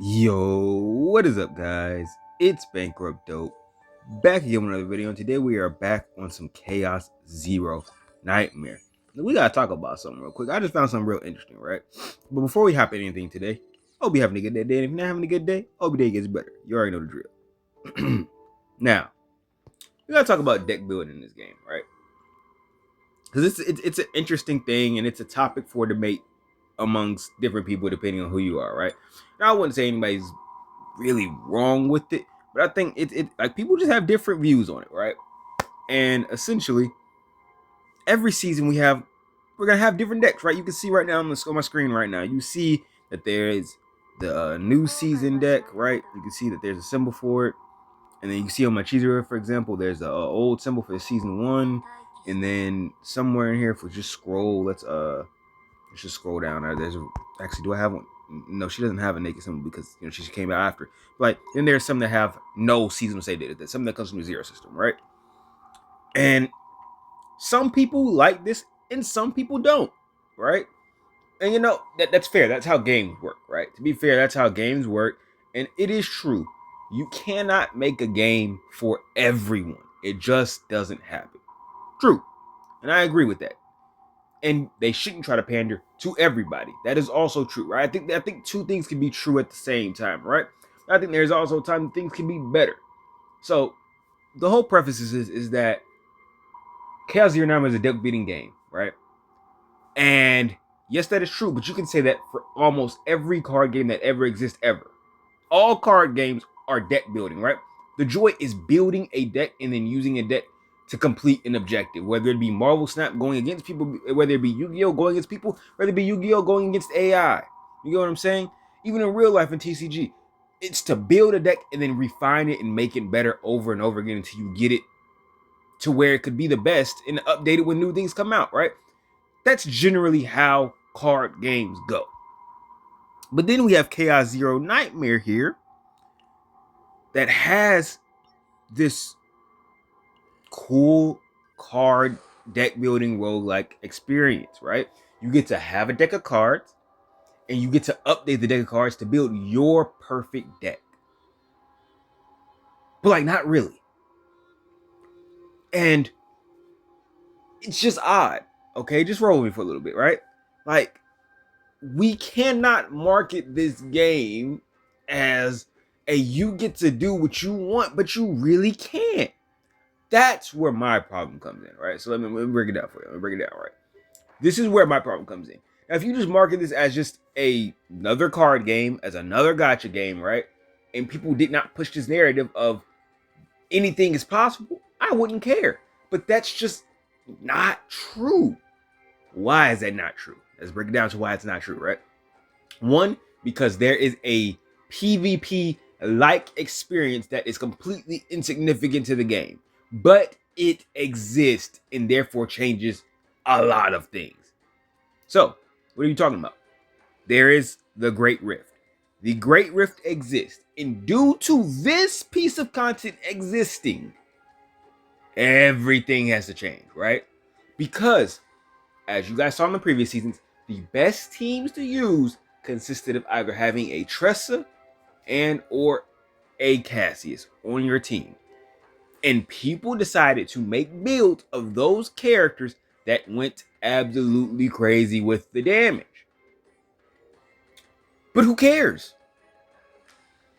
Yo, what is up, guys? It's Bankrupt Dope. Back again with another video, and today we are back on some Chaos Zero Nightmare. Now, we gotta talk about something real quick. I just found something real interesting, right? But before we hop in anything today, hope you're having a good day. And if you're not having a good day, hope your day gets better. You already know the drill. Now, we gotta talk about deck building in this game, right? Because it's an interesting thing, and it's a topic for debate amongst different people depending on who you are, right? Now, I wouldn't say anybody's really wrong with it, but I think it like people just have different views on it, right? And essentially, every season we're gonna have different decks, right? You can see right now on my screen right now, you see that there is the new season deck, right? You can see that there's a symbol for it, and then you can see on my Cheezer, for example, there's a old symbol for season 1, and then somewhere in here, if we just scroll, let's just scroll down. There's actually, do I have one? No, she doesn't have a naked symbol because she came out after. But then there's some that have no seasonal save data. There's something that comes from the zero system, right? And some people like this, and some people don't, right? And that's fair. That's how games work, right? To be fair, that's how games work, and it is true. You cannot make a game for everyone. It just doesn't happen. True, and I agree with that. And they shouldn't try to pander to everybody. That is also true, right? I think two things can be true at the same time, right? I think there's also a time things can be better. So the whole preface is that Chaos Zero Nine is a deck beating game, right? And yes, that is true, but you can say that for almost every card game that ever exists ever. All card games are deck building, right? The joy is building a deck and then using a deck to complete an objective, whether it be Marvel Snap going against people, whether it be Yu-Gi-Oh going against people, whether it be Yu-Gi-Oh going against AI. You get what I'm saying? Even in real life in TCG, it's to build a deck and then refine it and make it better over and over again until you get it to where it could be the best and update it when new things come out, right? That's generally how card games go. But then we have Chaos Zero Nightmare here that has this cool card deck building roguelike experience, right? You get to have a deck of cards and you get to update the deck of cards to build your perfect deck. But like not really. And it's just odd. Okay, just roll with me for a little bit, right? Like we cannot market this game as a you get to do what you want, but you really can't. That's where my problem comes in, right? So let me break it down for you. Let me break it down, right? This is where my problem comes in. Now, if you just market this as just another card game, as another gacha game, right? And people did not push this narrative of anything is possible, I wouldn't care. But that's just not true. Why is that not true? Let's break it down to why it's not true, right? One, because there is a PvP like experience that is completely insignificant to the game, but it exists and therefore changes a lot of things. So, what are you talking about? There is the Great Rift. The Great Rift exists, and due to this piece of content existing, everything has to change, right? Because, as you guys saw in the previous seasons, the best teams to use consisted of either having a Tressa and or a Cassius on your team. And people decided to make builds of those characters that went absolutely crazy with the damage. But who cares?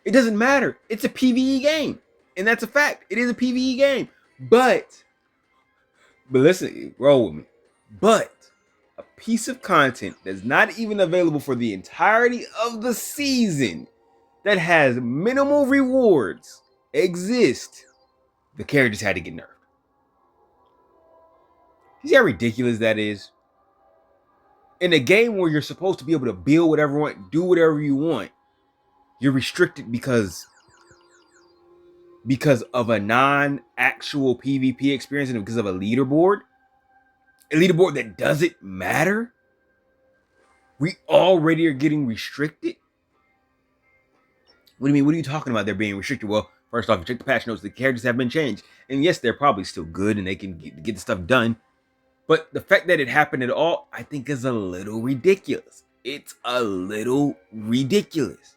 It doesn't matter. It's a PvE game. And that's a fact. It is a PvE game. But listen, roll with me. But a piece of content that's not even available for the entirety of the season that has minimal rewards exist, the characters had to get nerfed. You see how ridiculous that is? In a game where you're supposed to be able to build whatever you want, do whatever you want, you're restricted because of a non-actual PvP experience and because of a leaderboard that doesn't matter. We already are getting restricted. What do you mean? What are you talking about? They're being restricted. Well, first off, you check the patch notes. The characters have been changed, and yes, they're probably still good and they can get the stuff done. But the fact that it happened at all, I think, is a little ridiculous. It's a little ridiculous.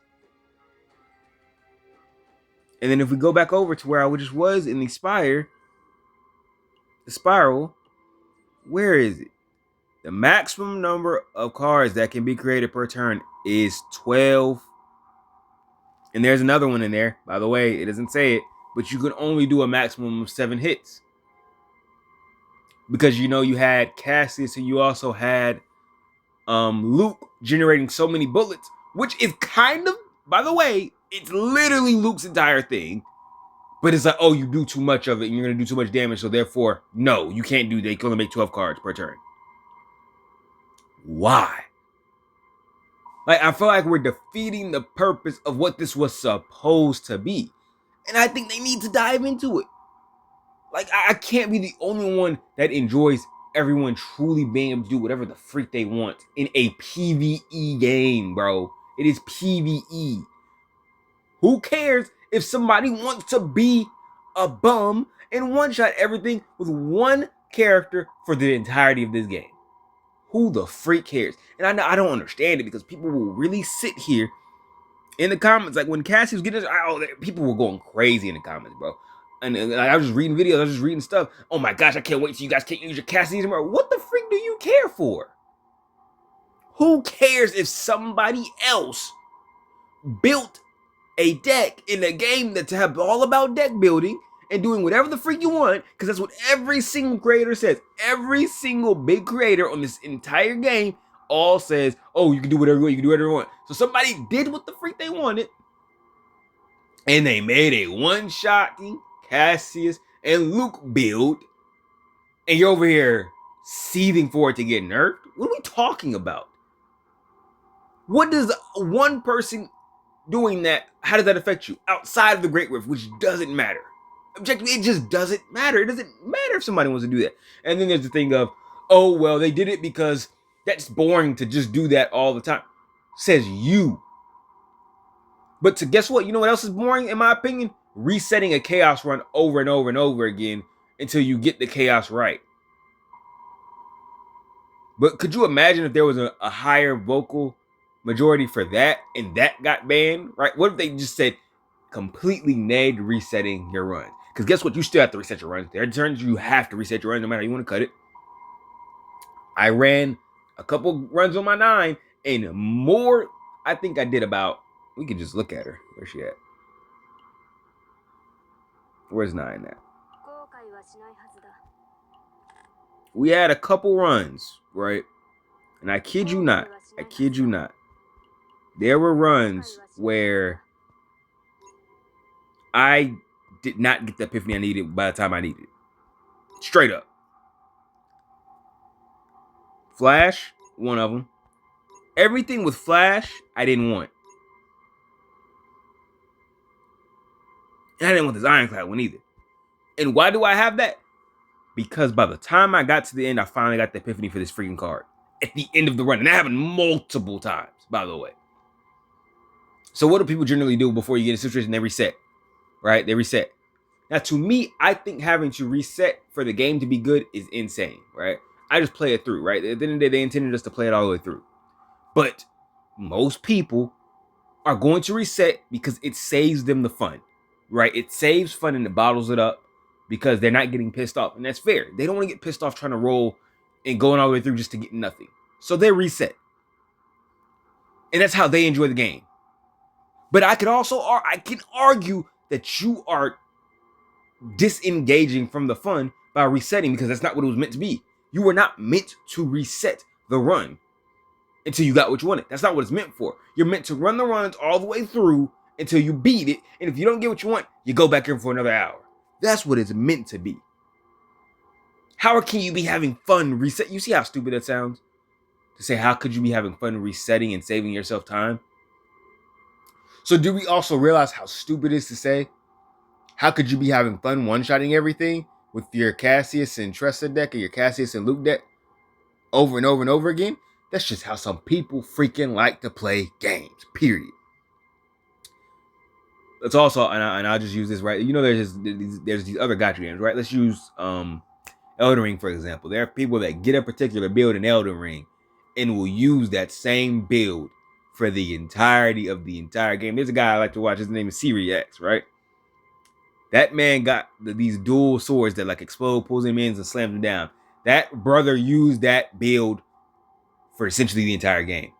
And then if we go back over to where I just was in the spiral, where is it? The maximum number of cards that can be created per turn is 12. And there's another one in there. By the way, it doesn't say it, but you can only do a maximum of 7 hits. Because you had Cassius and you also had Luke generating so many bullets, which is kind of, by the way, it's literally Luke's entire thing. But it's like, oh, you do too much of it and you're going to do too much damage. So therefore, no, you can't do that. You can only make 12 cards per turn. Why? Like, I feel like we're defeating the purpose of what this was supposed to be. And I think they need to dive into it. Like, I can't be the only one that enjoys everyone truly being able to do whatever the freak they want in a PvE game, bro. It is PvE. Who cares if somebody wants to be a bum and one-shot everything with one character for the entirety of this game? Who the freak cares? And I don't understand it because people will really sit here in the comments. Like when Cassie was getting people were going crazy in the comments, bro. And I was just reading videos, I was just reading stuff. Oh my gosh, I can't wait till you guys can't use your Cassie anymore. What the freak do you care for? Who cares if somebody else built a deck in a game that's all about deck building and doing whatever the freak you want? Because that's what every single creator says. Every single big creator on this entire game all says, oh, you can do whatever you want, you can do whatever you want. So somebody did what the freak they wanted, and they made a one-shotting Cassius and Luke build, and you're over here seething for it to get nerfed? What are we talking about? What does one person doing that, how does that affect you? Outside of the Great Rift, which doesn't matter. Objectively, it just doesn't matter. It doesn't matter if somebody wants to do that. And then there's the thing of, oh, well, they did it because that's boring to just do that all the time. Says you. But to guess what? You know what else is boring, in my opinion? Resetting a chaos run over and over and over again until you get the chaos right. But could you imagine if there was a higher vocal majority for that and that got banned, right? What if they just said completely nagged resetting your run? Because guess what? You still have to reset your runs. There are turns you have to reset your run no matter how you want to cut it. I ran a couple runs on my 9 and more. I think I did about, we could just look at her. Where's she at? Where's 9 at? We had a couple runs, right? And I kid you not. There were runs where I did not get the epiphany I needed by the time I needed it. Straight up. Flash, one of them. Everything with Flash, I didn't want. And I didn't want this Ironclad one either. And why do I have that? Because by the time I got to the end, I finally got the epiphany for this freaking card. At the end of the run. And that happened multiple times, by the way. So what do people generally do before you get in a situation? They reset. Right? They reset. Now, to me, I think having to reset for the game to be good is insane, right? I just play it through, right? At the end of the day, they intended us to play it all the way through. But most people are going to reset because it saves them the fun, right? It saves fun and it bottles it up because they're not getting pissed off. And that's fair. They don't want to get pissed off trying to roll and going all the way through just to get nothing. So they reset. And that's how they enjoy the game. But I can argue that you are disengaging from the fun by resetting because that's not what it was meant to be. You were not meant to reset the run until you got what you wanted. That's not what it's meant for. You're meant to run the runs all the way through until you beat it. And if you don't get what you want, you go back in for another hour. That's what it's meant to be. How can you be having fun reset? You see how stupid that sounds? To say, how could you be having fun resetting and saving yourself time? So do we also realize how stupid it is to say, how could you be having fun one-shotting everything with your Cassius and Tressa deck or your Cassius and Luke deck over and over and over again? That's just how some people freaking like to play games, period. Let's also, and I'll just use this, right? You know, there's these other gacha games, right? Let's use Elden Ring, for example. There are people that get a particular build in Elden Ring and will use that same build for the entirety of the entire game. There's a guy I like to watch. His name is SiriX, right? That man got these dual swords that like explode, pulls him in, and slams him down. That brother used that build for essentially the entire game.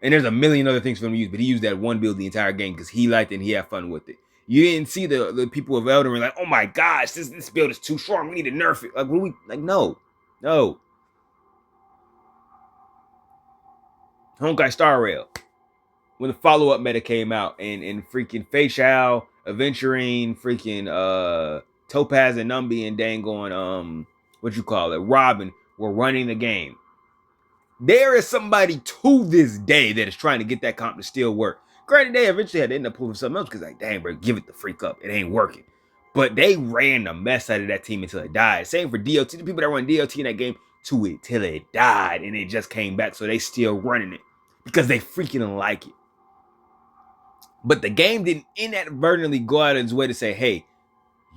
And there's a million other things for him to use, but he used that one build the entire game because he liked it and he had fun with it. You didn't see the people of Elden Ring like, oh my gosh, this build is too strong. We need to nerf it. Like, what are we like? No. Honkai Star Rail. When the follow-up meta came out and freaking Feixiao, Aventurine, freaking Topaz and Numby and dang on Robin were running the game. There is somebody to this day that is trying to get that comp to still work. Granted, they eventually had to end up pulling something else because, like, dang, bro, give it the freak up. It ain't working. But they ran the mess out of that team until it died. Same for DOT. The people that run DOT in that game to it till it died and it just came back. So they still running it because they freaking like it. But the game didn't inadvertently go out of its way to say, hey,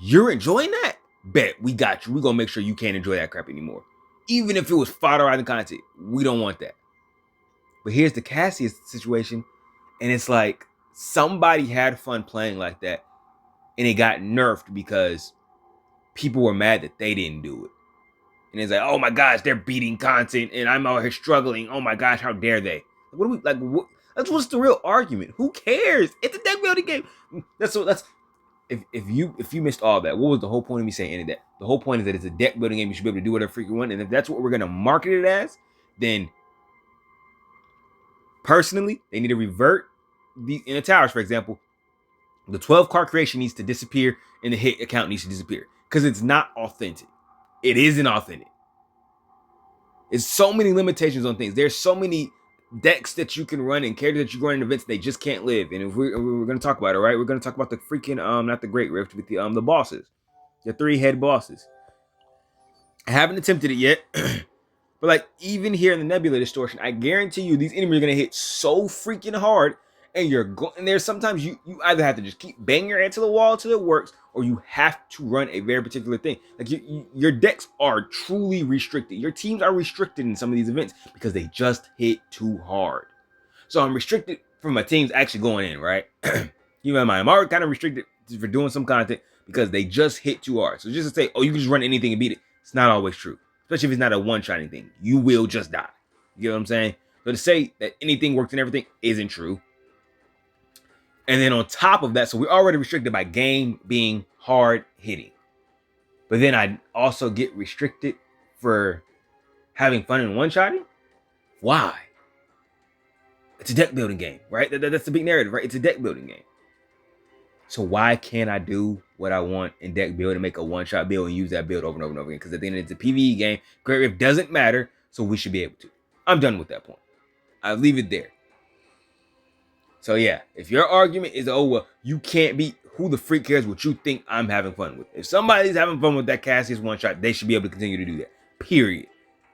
you're enjoying that? Bet, we got you. We're going to make sure you can't enjoy that crap anymore. Even if it was fodderizing content, we don't want that. But here's the Cassius situation, and it's like somebody had fun playing like that, and it got nerfed because people were mad that they didn't do it. And it's like, oh my gosh, they're beating content, and I'm out here struggling. Oh my gosh, how dare they? What do we like? What's the real argument? Who cares? It's a deck building game. If you missed all that, what was the whole point of me saying any of that? The whole point is that it's a deck building game. You should be able to do whatever freak you want. And if that's what we're gonna market it as, then personally, they need to revert in the towers, for example. The 12 card creation needs to disappear and the hit account needs to disappear. Because it's not authentic. It isn't authentic. It's so many limitations on things. There's so many decks that you can run and characters that you run in events, they just can't live. And if we're going to talk about it, right? We're going to talk about the freaking not the Great Rift, but the bosses, the 3-head bosses. I haven't attempted it yet, but like even here in the Nebula Distortion, I guarantee you these enemies are going to hit so freaking hard, and and there's sometimes you either have to just keep banging your head to the wall until it works, or you have to run a very particular thing. Like your decks are truly restricted. Your teams are restricted in some of these events because they just hit too hard. So I'm restricted from my teams actually going in, right? Keep in mind, I'm already kind of restricted for doing some content because they just hit too hard. So just to say, oh, you can just run anything and beat it, it's not always true. Especially if it's not a one-shotting thing. You will just die. You know what I'm saying? So to say that anything works and everything isn't true. And then on top of that, so we're already restricted by game being hard hitting. But then I also get restricted for having fun in one-shotting? Why? It's a deck building game, right? That's the big narrative, right? It's a deck building game. So why can't I do what I want in deck build and make a one-shot build and use that build over and over and over again? Because at the end, it's a PvE game. Great Rift doesn't matter, so we should be able to. I'm done with that point. I'll leave it there. So yeah, if your argument is, oh, well, you can't beat, who the freak cares what you think I'm having fun with? If somebody's having fun with that Cassius one-shot, they should be able to continue to do that. Period.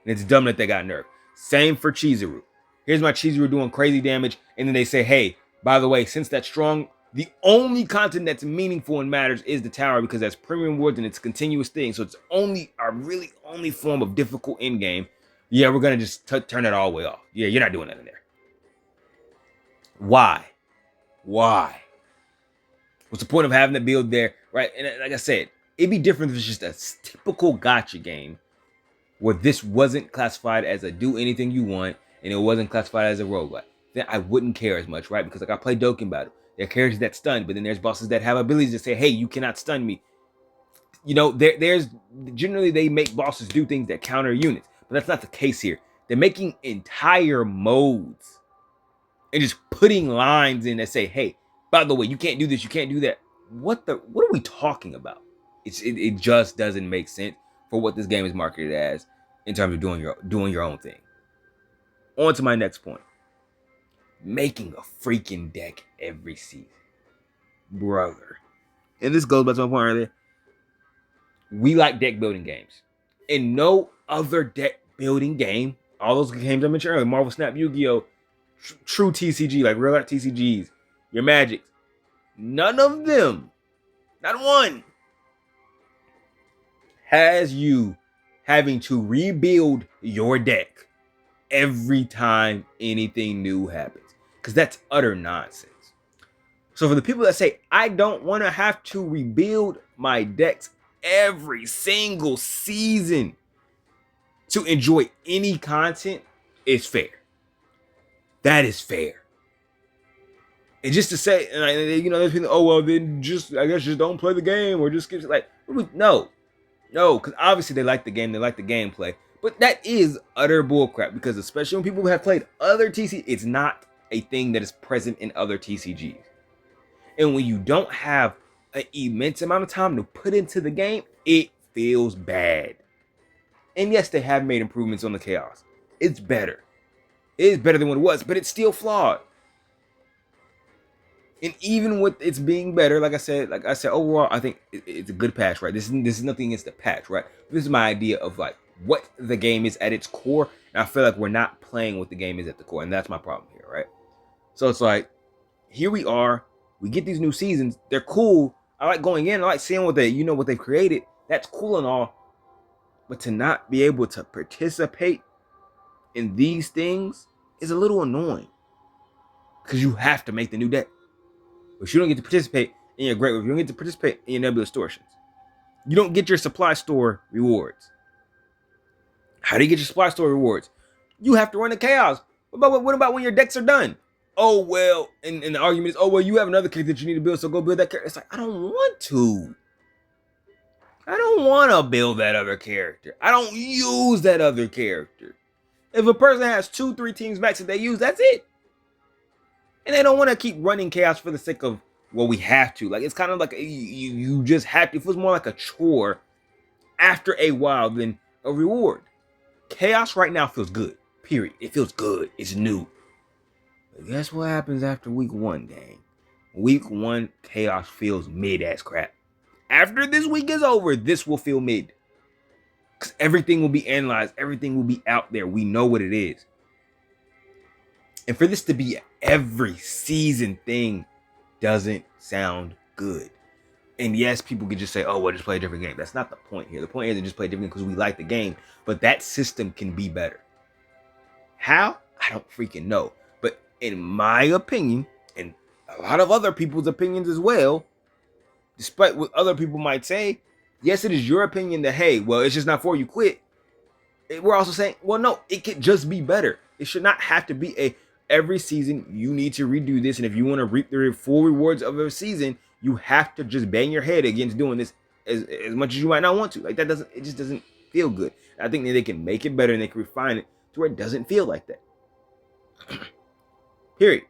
And it's dumb that they got nerfed. Same for Chizuru. Here's my Chizuru doing crazy damage, and then they say, hey, by the way, since that's strong, the only content that's meaningful and matters is the tower because that's premium rewards and it's a continuous thing. So it's only our really only form of difficult end game. Yeah, we're going to just turn it all the way off. Yeah, you're not doing that in there. Why? What's the point of having the build there, right? And like I said, it'd be different if it's just a typical gacha game where this wasn't classified as a do anything you want and it wasn't classified as a roguelike. Then I wouldn't care as much, right? Because like I played Dokkan Battle. There are characters that stun, but then there's bosses that have abilities to say, hey, you cannot stun me. You know, there's generally they make bosses do things that counter units, but that's not the case here. They're making entire modes and just putting lines in that say, hey, by the way, you can't do this, you can't do that. What are we talking about? It just doesn't make sense for what this game is marketed as in terms of doing your own thing. On to my next point. Making a freaking deck every season. Brother. And this goes back to my point earlier. We like deck building games. In no other deck building game, all those games I mentioned earlier, Marvel Snap, Yu-Gi-Oh!, true TCG, like real life TCGs, your Magics, none of them, not one, has you having to rebuild your deck every time anything new happens. Because that's utter nonsense. So for the people that say, I don't want to have to rebuild my decks every single season to enjoy any content, is fair. That is fair. And just to say, there's people, oh, well, then I guess just don't play the game or just skip it. Like, no, because obviously they like the game, they like the gameplay. But that is utter bullcrap, because especially when people have played other TCGs, it's not a thing that is present in other TCGs. And when you don't have an immense amount of time to put into the game, it feels bad. And yes, they have made improvements on the Chaos. It's better. It is better than what it was, but it's still flawed. And even with it's being better, like I said, overall, I think it's a good patch, right? This is nothing against the patch, right? This is my idea of like what the game is at its core, and I feel like we're not playing what the game is at the core, and that's my problem here, right? So it's like, here we are, we get these new seasons, they're cool. I like going in, I like seeing what they've created. That's cool and all, but to not be able to participate in these things is a little annoying, because you have to make the new deck. But you don't get to participate in your Great Wave. You don't get to participate in your Nebula Distortions. You don't get your supply store rewards. How do you get your supply store rewards? You have to run the Chaos. What about when your decks are done? Oh, well, and the argument is, oh, well, you have another character that you need to build, so go build that character. It's like, I don't want to. I don't want to build that other character. I don't use that other character. If a person has 2-3 teams max that they use, that's it. And they don't want to keep running Chaos for the sake of, well, we have to. Like, it's kind of like you just have to. It feels more like a chore after a while than a reward. Chaos right now feels good, period. It feels good. It's new. But guess what happens after week 1, gang? Week 1, Chaos feels mid-ass crap. After this week is over, this will feel mid. Because everything will be analyzed. Everything will be out there. We know what it is. And for this to be an every season thing doesn't sound good. And yes, people could just say, oh, well, just play a different game. That's not the point here. The point is to just play a different game because we like the game. But that system can be better. How? I don't freaking know. But in my opinion, and a lot of other people's opinions as well, despite what other people might say, yes, it is your opinion that, hey, well, it's just not for you, quit. We're also saying, well, no, it could just be better. It should not have to be every season you need to redo this, and if you want to reap the full rewards of a season, you have to just bang your head against doing this as much as you might not want to. Like, it just doesn't feel good. I think that they can make it better and they can refine it to where it doesn't feel like that. Period.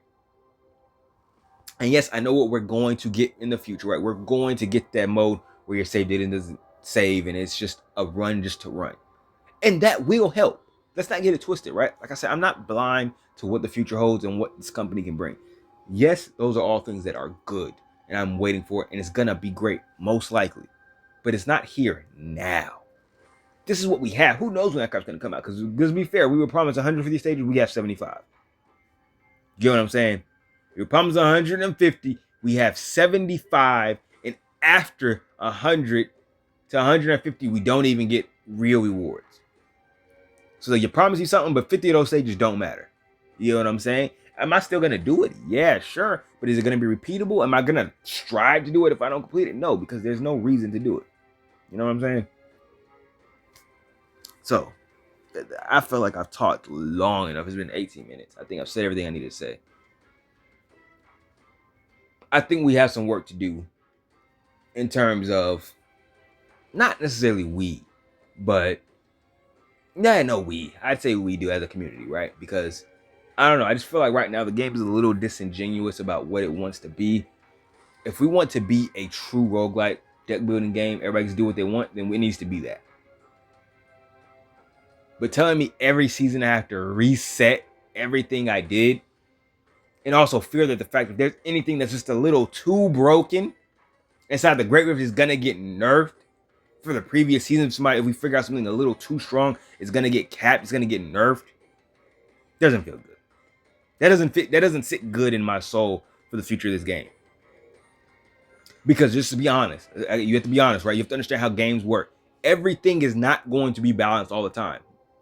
And yes, I know what we're going to get in the future, right? We're going to get that mode where your save data doesn't save and it's just a run just to run. And that will help. Let's not get it twisted, right? Like I said, I'm not blind to what the future holds and what this company can bring. Yes, those are all things that are good, and I'm waiting for it, and it's gonna be great, most likely. But it's not here now. This is what we have. Who knows when that crap's gonna come out? Because to be fair, we were promised 150 stages, we have 75. You get what I'm saying? We were promised 150, we have 75, and after 100 to 150, we don't even get real rewards. So you promise you something, but 50 of those stages don't matter. You know what I'm saying? Am I still going to do it? Yeah, sure. But is it going to be repeatable? Am I going to strive to do it if I don't complete it? No, because there's no reason to do it. You know what I'm saying? So, I feel like I've talked long enough. It's been 18 minutes. I think I've said everything I need to say. I think we have some work to do in terms of not necessarily we, but I'd say we do as a community, right? Because I don't know, I just feel like right now the game is a little disingenuous about what it wants to be. If we want to be a true roguelike deck building game, everybody can do what they want, then it needs to be that. But telling me every season I have to reset everything I did, and also fear that the fact that there's anything that's just a little too broken inside the Great Rift is gonna get nerfed for the previous season. If we figure out something a little too strong, it's gonna get capped, it's gonna get nerfed. Doesn't feel good. That doesn't sit good in my soul for the future of this game. Because just to be honest, you have to be honest, right? You have to understand how games work. Everything is not going to be balanced all the time.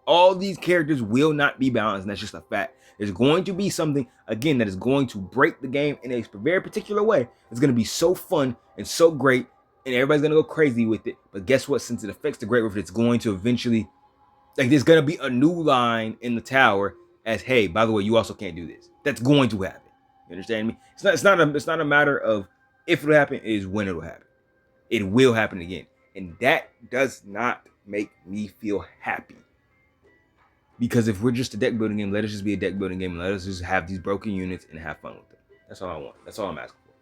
All these characters will not be balanced, and that's just a fact. There's going to be something, again, that is going to break the game in a very particular way. It's going to be so fun and so great, and everybody's going to go crazy with it. But guess what? Since it affects the Great Rift, it's going to eventually, like, there's going to be a new line in the tower as, hey, by the way, you also can't do this. That's going to happen. You understand me? It's not a matter of if it'll happen, it is when it'll happen. It will happen again. And that does not make me feel happy. Because if we're just a deck building game, let us just be a deck building game. And let us just have these broken units and have fun with them. That's all I want. That's all I'm asking for.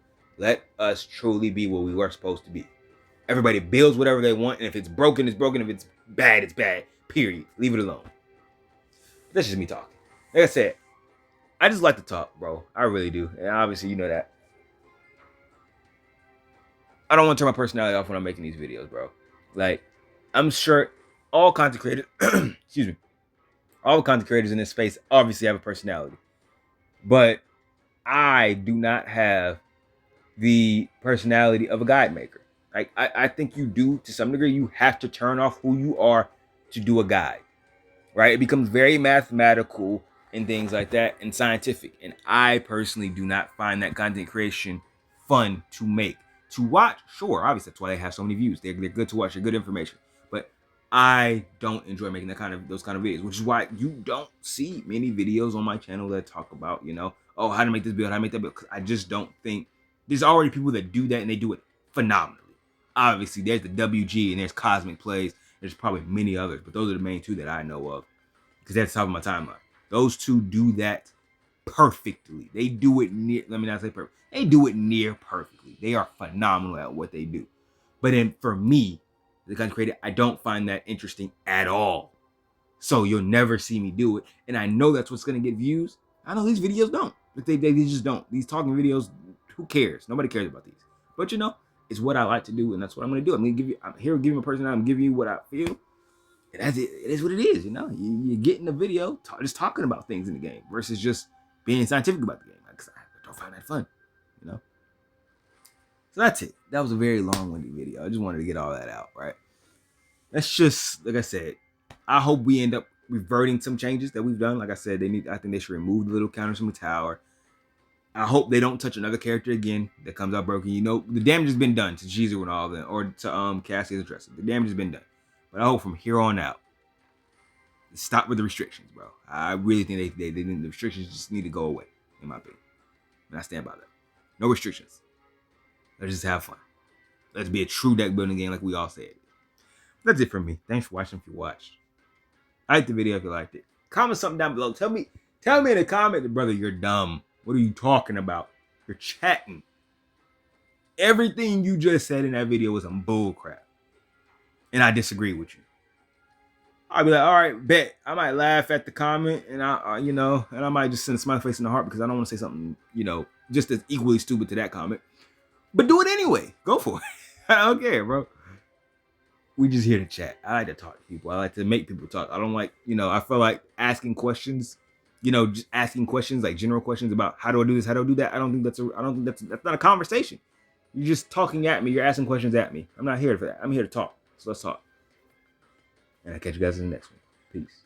Let us truly be what we were supposed to be. Everybody builds whatever they want. And if it's broken, it's broken. If it's bad, it's bad. Period. Leave it alone. That's just me talking. Like I said, I just like to talk, bro. I really do. And obviously, you know that. I don't want to turn my personality off when I'm making these videos, bro. Like, I'm sure all content creators, excuse me, all content creators in this space obviously have a personality. But I do not have the personality of a guide maker. Like, I think you do to some degree. You have to turn off who you are to do a guide, right? It becomes very mathematical and things like that and scientific. And I personally do not find that content creation fun to make. To watch, sure, obviously that's why they have so many views. They're good to watch, they're good information. But I don't enjoy making those kind of videos, which is why you don't see many videos on my channel that talk about, you know, oh, how to make this build, how to make that build. Because I just don't think there's already people that do that and they do it phenomenally. Obviously, there's the WG and there's Cosmic Plays. There's probably many others, but those are the main two that I know of because that's top of my timeline. Those two do that perfectly. They do it near, let me not say perfect. They do it near perfectly. They are phenomenal at what they do. But then for me, the content creator, I don't find that interesting at all. So you'll never see me do it. And I know that's what's going to get views. I know these videos don't. They just don't. These talking videos, who cares? Nobody cares about these. But you know, it's what I like to do, and that's what I'm going to do. I'm here to give you a personality. I'm giving you what I feel. And that's it. It is what it is, you know? You get in the video just talking about things in the game versus just being scientific about the game. Because I don't find that fun, you know? So that's it. That was a very long-winded video. I just wanted to get all that out, right? That's just, like I said, I hope we end up reverting some changes that we've done. Like I said, I think they should remove the little counters from the tower. I hope they don't touch another character again that comes out broken. You know, the damage has been done to Jizu and all of them, or to Cassie's Dresser. The damage has been done. But I hope from here on out, stop with the restrictions, bro. I really think the restrictions just need to go away, in my opinion. And I stand by that. No restrictions. Let's just have fun. Let's be a true deck building game like we all said. That's it from me. Thanks for watching if you watched. Like the video if you liked it. Comment something down below. Tell me in the comment, brother, you're dumb. What are you talking about? You're chatting. Everything you just said in that video was some bull crap. And I disagree with you. I'll be like, all right, bet. I might laugh at the comment and I might just send a smiley face in the heart because I don't want to say something, you know, just as equally stupid to that comment. But do it anyway. Go for it. I don't care, bro. We just here to chat. I like to talk to people. I like to make people talk. I don't like, you know, I feel like asking questions, you know, just asking questions, like general questions about how do I do this, how do I do that. I don't think that's not a conversation. You're just talking at me. You're asking questions at me. I'm not here for that. I'm here to talk. So let's talk. And I'll catch you guys in the next one. Peace.